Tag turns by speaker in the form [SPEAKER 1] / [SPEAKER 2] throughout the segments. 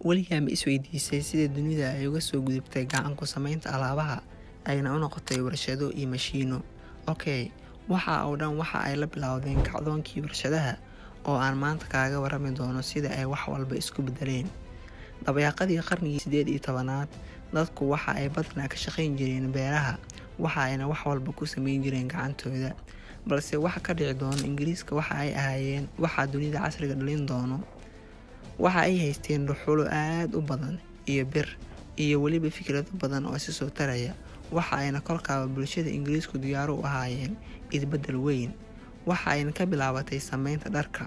[SPEAKER 1] weligaa ma isweydiisay sida dunida ay uga soo gudubtay gacan ku samaynta alaabaha ayna u noqotay warshado iyo mashiino? waxa oo dhan waxa ay la bilowdeen kacdoonkii warshadaha oo aan maanta kaaga warami doono sida ay wax walba isku bedeleen. Dabayaaqadii qarnigii 18aad, dadku waxa ay badnaa ka shaqayn jireen beeraha, waxa ayna wax walba ku samayn jireen gacantooda. balse waxa ka dhici doona Ingiriiska waxa ay ahaayeen waxa dunida casriga dhalin doono. waxa ay haysteen dhuxulo aad u badan iyo bir iyo waliba fikrado badan oo si soo taraya. waxa ayna kolkaaba bulshada Ingiriisku diyaar u ahaayeen isbedel weyn. waxa ayna ka bilaabatay samaynta dharka.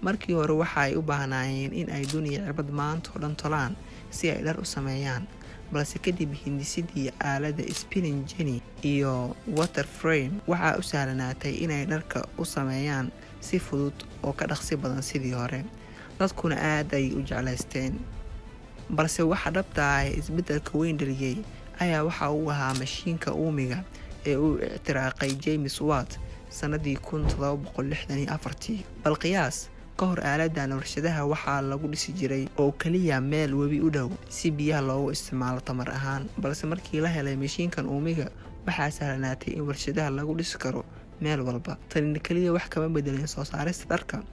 [SPEAKER 1] markii hore waxa ay u baahnaayeen in ay dunida cirbad maanta oo dhan tolaan si ay dhar u sameeyaan, balse kadib hindisidii aalada spinning jenny iyo water frame waxa u sahlanaatay inay dharka u sameeyaan si fudud oo ka dhaqsi badan sidii hore. dadkuna aad ay u jeclaysteen. balse waxa dhabta ah isbedelka weyn dhaliyay ayaa waxa uu ahaa mashiinka uumiga ee uu ictiraaqay James Watt sanadii 1764. bal qiyaas ka hor aaladan warshadaha waxaa lagu dhisi jiray oo kaliya meel webi u dhow si biyaha loogu isticmaalo tamar ahaan, balse markii la helay mashiinkan uumiga waxaa sahlanaatay in warshadaha lagu dhisi karo meel walba. tani kaliya wax kama bedelin soo saarista dharka,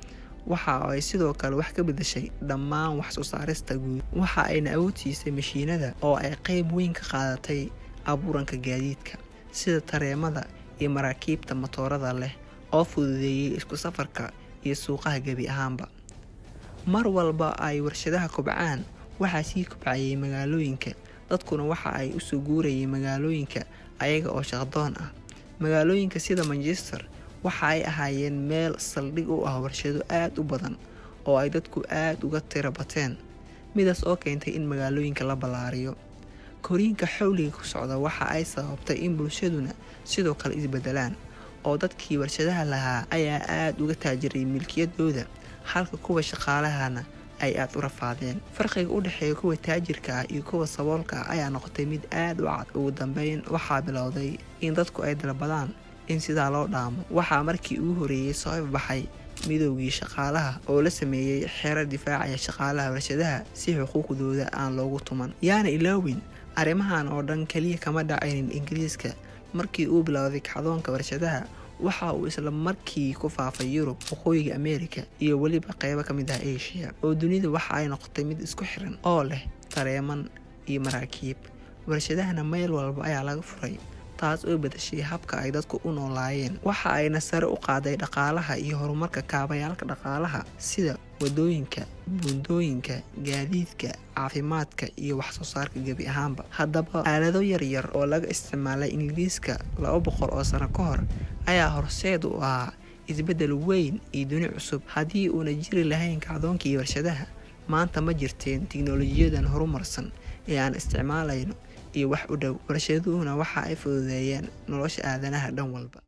[SPEAKER 1] waxa ay sidoo kale wax ka bedeshay dhammaan wax soo saarista guud. waxa ayna awoodsiisay mashiinada oo ay qayb weyn ka qaadatay abuuranka gaadiidka sida tareemada iyo maraakiibta matoorada leh oo fududeeyay isku safarka iyo suuqaha gabi ahaanba. mar walba ay warshadaha kobcaan waxa sii kobcayay magaalooyinka, dadkuna waxa ay u soo guurayeen magaalooyinka ayaga oo shaqadoon ah. magaalooyinka sida Manchester waxa ay ahaayeen meel saldhig u ah warshado aad u badan oo ay dadku aad uga tiro bateen, midaas oo keentay in magaalooyinka la ballaariyo. koriinka xawliga ku socda waxa ay sababtay in bulshaduna sidoo kale isbedelaan, oo dadkii warshadaha lahaa ayaa aad uga taajiray milkiyadooda, halka kuwa shaqaalahana ay aad u rafaadeen. farqiga u dhaxeeya kuwa taajirka ah iyo kuwa saboolka ah ayaa noqotay mid aad u cad. ugu dambeyn waxaa bilowday in dadku ay dalbadaan in sidaa loo dhaamo. waxaa markii ugu horeeyay soo baxay midowgii shaqaalaha oo la sameeyay xeerar difaacaya shaqaalaha warshadaha si xuquuqdooda aan loogu tuman. yaana ilaawin arrimahan oo dhan kaliya kama dhacaynin Ingiriiska. markii uu bilowday kacdoonka warshadaha waxa uu isla markii ku faafay Yurub, waqooyiga Ameerika iyo waliba qaybo ka mid ah Asia, oo dunida waxa ay noqotay mid isku xiran oo leh tareeman iyo maraakiib. warshadahana meel walba ayaa laga furay, taas oo bedeshay habka ay dadku u noolaayeen. waxa ayna sare u qaaday dhaqaalaha iyo horumarka kaabayaalka dhaqaalaha sida wadooyinka, buundooyinka, gaadiidka, caafimaadka iyo wax soo saarka gabi ahaanba. haddaba aalado yaryar oo laga isticmaalay Ingiriiska 200 oo sano ka hor ayaa horseed u ahaa isbedel weyn iyo duni cusub. haddii uuna jiri lahayn kacdoonkii warshadaha, maanta ma jirteen tiknoolajiyadan horumarsan ee aan isticmaalayno iyo wax u dhow. warshaduhuna waxa ay fududeeyeen nolosha aadanaha dhan walba.